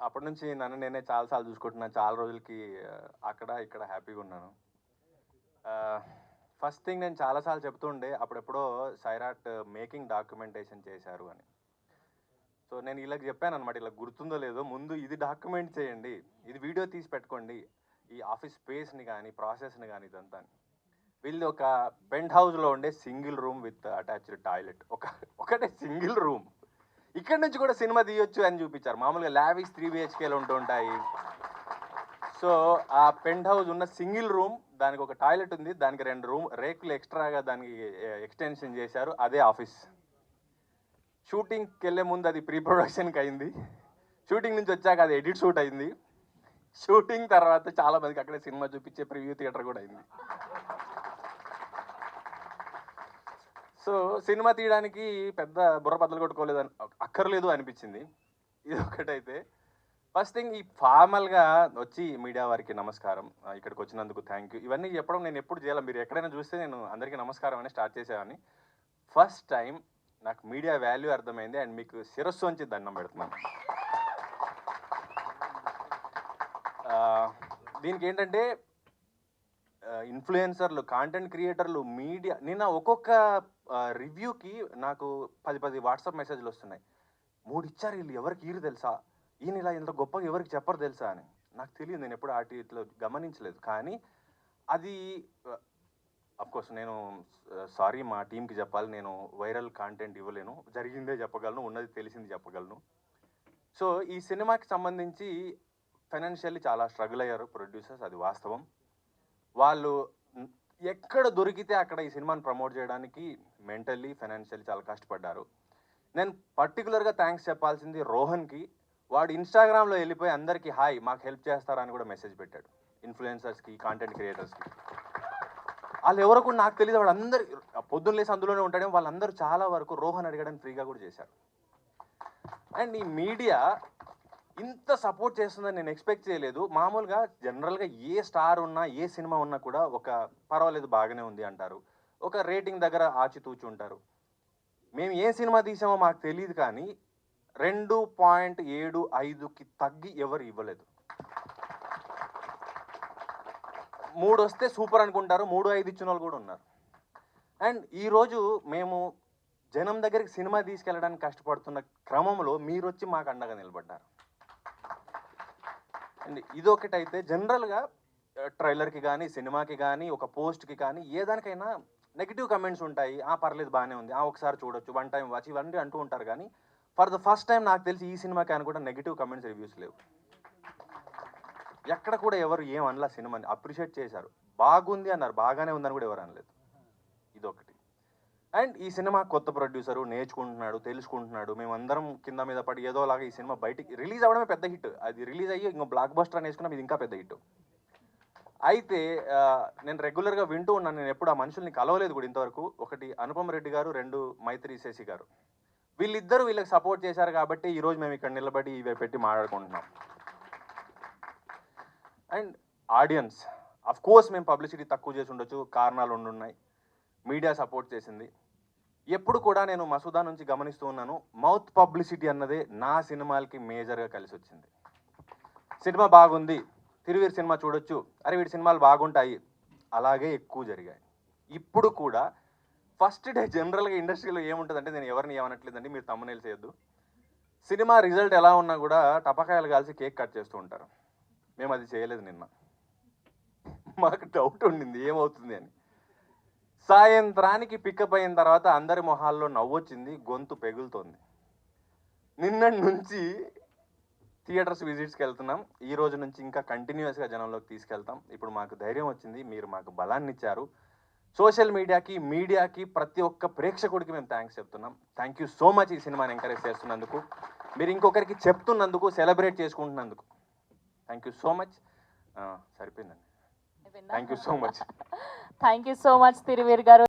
అప్పటి నుంచి నన్ను నేనే చాలాసార్లు చూసుకుంటున్నాను. చాలా రోజులకి అక్కడ ఇక్కడ హ్యాపీగా ఉన్నాను. ఫస్ట్ థింగ్ నేను చాలాసార్లు చెప్తూ ఉండే అప్పుడెప్పుడో సైరాట్ మేకింగ్ డాక్యుమెంటేషన్ చేశారు అని. సో నేను ఇలా చెప్పానన్నమాట. ఇలా గుర్తుందో లేదో ముందు ఇది డాక్యుమెంట్ చేయండి, ఇది వీడియో తీసి పెట్టుకోండి, ఈ ఆఫీస్ స్పేస్ని కానీ ప్రాసెస్ని కానీ ఇదంతా. వీళ్ళు ఒక పెంట్ హౌస్లో ఉండే single room with attached toilet, ఒకటే సింగిల్ రూమ్. ఇక్కడ నుంచి కూడా సినిమా తీయొచ్చు అని చూపించారు. మామూలుగా లావిష్ 3 BHKలు ఉంటూ ఉంటాయి. సో ఆ పెంట్ హౌస్ ఉన్న సింగిల్ రూమ్, దానికి ఒక టాయిలెట్ ఉంది, దానికి 2 రూమ్ రేకులు ఎక్స్ట్రాగా దానికి ఎక్స్టెన్షన్ చేశారు. అదే ఆఫీస్. షూటింగ్కి వెళ్ళే ముందు అది ప్రీ ప్రొడక్షన్కి అయింది, షూటింగ్ నుంచి వచ్చాక అది ఎడిట్ షూట్ అయింది, షూటింగ్ తర్వాత చాలా మందికి అక్కడే సినిమా చూపించే ప్రివ్యూ థియేటర్ కూడా అయింది. సో సినిమా తీయడానికి పెద్ద బుర్ర బద్దలు కొట్టుకోలేదు అక్కర్లేదు అనిపించింది. ఇది ఒకటైతే ఫస్ట్ థింగ్, ఈ ఫార్మల్గా వచ్చి మీడియా వారికి నమస్కారం, ఇక్కడికి వచ్చినందుకు థ్యాంక్ యూ, ఇవన్నీ చెప్పడం నేను ఎప్పుడు చేయాలి. మీరు ఎక్కడైనా చూస్తే నేను అందరికీ నమస్కారం అని స్టార్ట్ చేసేవాడిని. ఫస్ట్ టైం నాకు మీడియా వాల్యూ అర్థమైంది అండ్ మీకు శిరస్సు వంచి దండం పెడుతున్నాను. దీనికి ఏంటంటే ఇన్ఫ్లుయెన్సర్లు, కాంటెంట్ క్రియేటర్లు, మీడియా, నిన్న ఒక్కొక్క రివ్యూకి నాకు 10 వాట్సాప్ మెసేజ్లు వస్తున్నాయి. 3 ఇచ్చారు వీళ్ళు, ఎవరికి ఈరు తెలుసా, ఈయన ఇలా ఇంత గొప్పగా ఎవరికి చెప్పరు తెలుసా అని. నాకు తెలియదు, నేను ఎప్పుడు ఆటిలో గమనించలేదు. కానీ అది అఫ్కోర్స్ నేను సారీ మా టీంకి చెప్పాలి, నేను వైరల్ కాంటెంట్ ఇవ్వలేను, జరిగిందే చెప్పగలను, ఉన్నది తెలిసింది చెప్పగలను. సో ఈ సినిమాకి సంబంధించి ఫైనాన్షియల్లీ చాలా స్ట్రగుల్ అయ్యారు ప్రొడ్యూసర్స్, అది వాస్తవం. వాళ్ళు ఎక్కడ దొరికితే అక్కడ ఈ సినిమాని ప్రమోట్ చేయడానికి మెంటల్లీ ఫైనాన్షియల్లీ చాలా కష్టపడ్డారు. నేను పర్టికులర్గా థ్యాంక్స్ చెప్పాల్సింది రోహన్కి. వాడు ఇన్స్టాగ్రామ్లో వెళ్ళిపోయి అందరికీ హాయ్ మాకు హెల్ప్ చేస్తారా అని కూడా మెసేజ్ పెట్టాడు, ఇన్ఫ్లుయెన్సర్స్కి, కాంటెంట్ క్రియేటర్స్కి. వాళ్ళు ఎవరో కూడా నాకు తెలియదు, వాడు అందరు పొద్దున్న లేసి అందులోనే ఉంటాడేమో, వాళ్ళందరూ చాలా వరకు రోహన్ అడగడానికి ఫ్రీగా కూడా చేశారు. అండ్ ఈ మీడియా ఇంత సపోర్ట్ చేస్తుందని నేను ఎక్స్పెక్ట్ చేయలేదు. మామూలుగా జనరల్గా ఏ స్టార్ ఉన్నా, ఏ సినిమా ఉన్నా కూడా ఒక పర్వాలేదు బాగానే ఉంది అంటారు, ఒక రేటింగ్ దగ్గర ఆచితూచి ఉంటారు. మేము ఏ సినిమా తీసామో మాకు తెలియదు, కానీ 2.75కి తగ్గి ఎవరు ఇవ్వలేదు. 3 వస్తే సూపర్ అనుకుంటారు, 3-5 ఇచ్చిన వాళ్ళు కూడా ఉన్నారు. అండ్ ఈరోజు మేము జనం దగ్గరికి సినిమా తీసుకెళ్ళడానికి కష్టపడుతున్న క్రమంలో మీరు వచ్చి మాకు అండగా నిలబడ్డారు. అండ్ ఇదొకటైతే జనరల్గా ట్రైలర్కి కానీ, సినిమాకి కానీ, ఒక పోస్ట్కి కానీ, ఏదానికైనా నెగిటివ్ కమెంట్స్ ఉంటాయి. పర్లేదు బాగానే ఉంది, ఒకసారి చూడొచ్చు, 1 టైం వాచ్, ఇవన్నీ అంటూ ఉంటారు. కానీ ఫర్ ద ఫస్ట్ టైం నాకు తెలిసి ఈ సినిమాకి అని కూడా నెగిటివ్ కమెంట్స్, రివ్యూస్ లేవు. ఎక్కడ కూడా ఎవరు ఏం అనలా, సినిమాని అప్రిషియేట్ చేశారు, బాగుంది అన్నారు, బాగానే ఉందని కూడా ఎవరు అనలేదు. ఇదొకటి. అండ్ ఈ సినిమా కొత్త ప్రొడ్యూసరు, నేర్చుకుంటున్నాడు, తెలుసుకుంటున్నాడు. మేమందరం కింద మీద పడి ఏదోలాగా ఈ సినిమా బయటికి రిలీజ్ అవ్వడమే పెద్ద హిట్. అది రిలీజ్ అయ్యి ఇంకో బ్లాక్ బస్టర్ అని వేసుకున్నాం, ఇది ఇంకా పెద్ద హిట్. అయితే నేను రెగ్యులర్గా వింటూ ఉన్నాను, నేను ఎప్పుడు ఆ మనుషుల్ని కలవలేదు కూడా ఇంతవరకు. ఒకటి అనుపమ రెడ్డి గారు, 2 మైత్రి శశి గారు. వీళ్ళిద్దరూ వీళ్ళకి సపోర్ట్ చేశారు కాబట్టి ఈరోజు మేము ఇక్కడ నిలబడి ఇవే పెట్టి మాట్లాడుకుంటున్నాం. అండ్ ఆడియన్స్, అఫ్ కోర్స్ మేము పబ్లిసిటీ తక్కువ చేసి ఉండొచ్చు, కారణాలు ఉండున్నాయి. మీడియా సపోర్ట్ చేసింది. ఎప్పుడు కూడా నేను మసూదా నుంచి గమనిస్తూ ఉన్నాను, మౌత్ పబ్లిసిటీ అన్నదే నా సినిమాలకి మేజర్గా కలిసి వచ్చింది. సినిమా బాగుంది, తిరువీర్ సినిమా చూడొచ్చు, అరే వీడి సినిమాలు బాగుంటాయి, అలాగే ఎక్కువ జరిగాయి. ఇప్పుడు కూడా ఫస్ట్ డే జనరల్గా ఇండస్ట్రీలో ఏముంటుందంటే, నేను ఎవరిని ఏమనట్లేదండి, మీరు తమ్మునేలు చేయొద్దు, సినిమా రిజల్ట్ ఎలా ఉన్నా కూడా టపకాయలు కాల్చి కేక్ కట్ చేస్తూ ఉంటారు. మేము అది చేయలేదు. నిన్న మాకు డౌట్ ఉండింది ఏమవుతుంది అని. సాయంత్రానికి పికప్ అయిన తర్వాత అందరి మొహాల్లో నవ్వొచ్చింది, గొంతు పెగులుతోంది. నిన్నటి నుంచి థియేటర్స్ విజిట్స్కి వెళ్తున్నాం, ఈ రోజు నుంచి ఇంకా కంటిన్యూస్గా జనంలోకి తీసుకెళ్తాం. ఇప్పుడు మాకు ధైర్యం వచ్చింది, మీరు మాకు బలాన్ని ఇచ్చారు. సోషల్ మీడియాకి, మీడియాకి, ప్రతి ఒక్క ప్రేక్షకుడికి మేము థ్యాంక్స్ చెప్తున్నాం. థ్యాంక్ యూ సో మచ్ ఈ సినిమాని ఎంకరేజ్ చేస్తున్నందుకు, మీరు ఇంకొకరికి చెప్తున్నందుకు, సెలబ్రేట్ చేసుకుంటున్నందుకు. Thank you so much. సరిపోయిందండి. Thank you so much. Thank you so much Thiruveer గారు.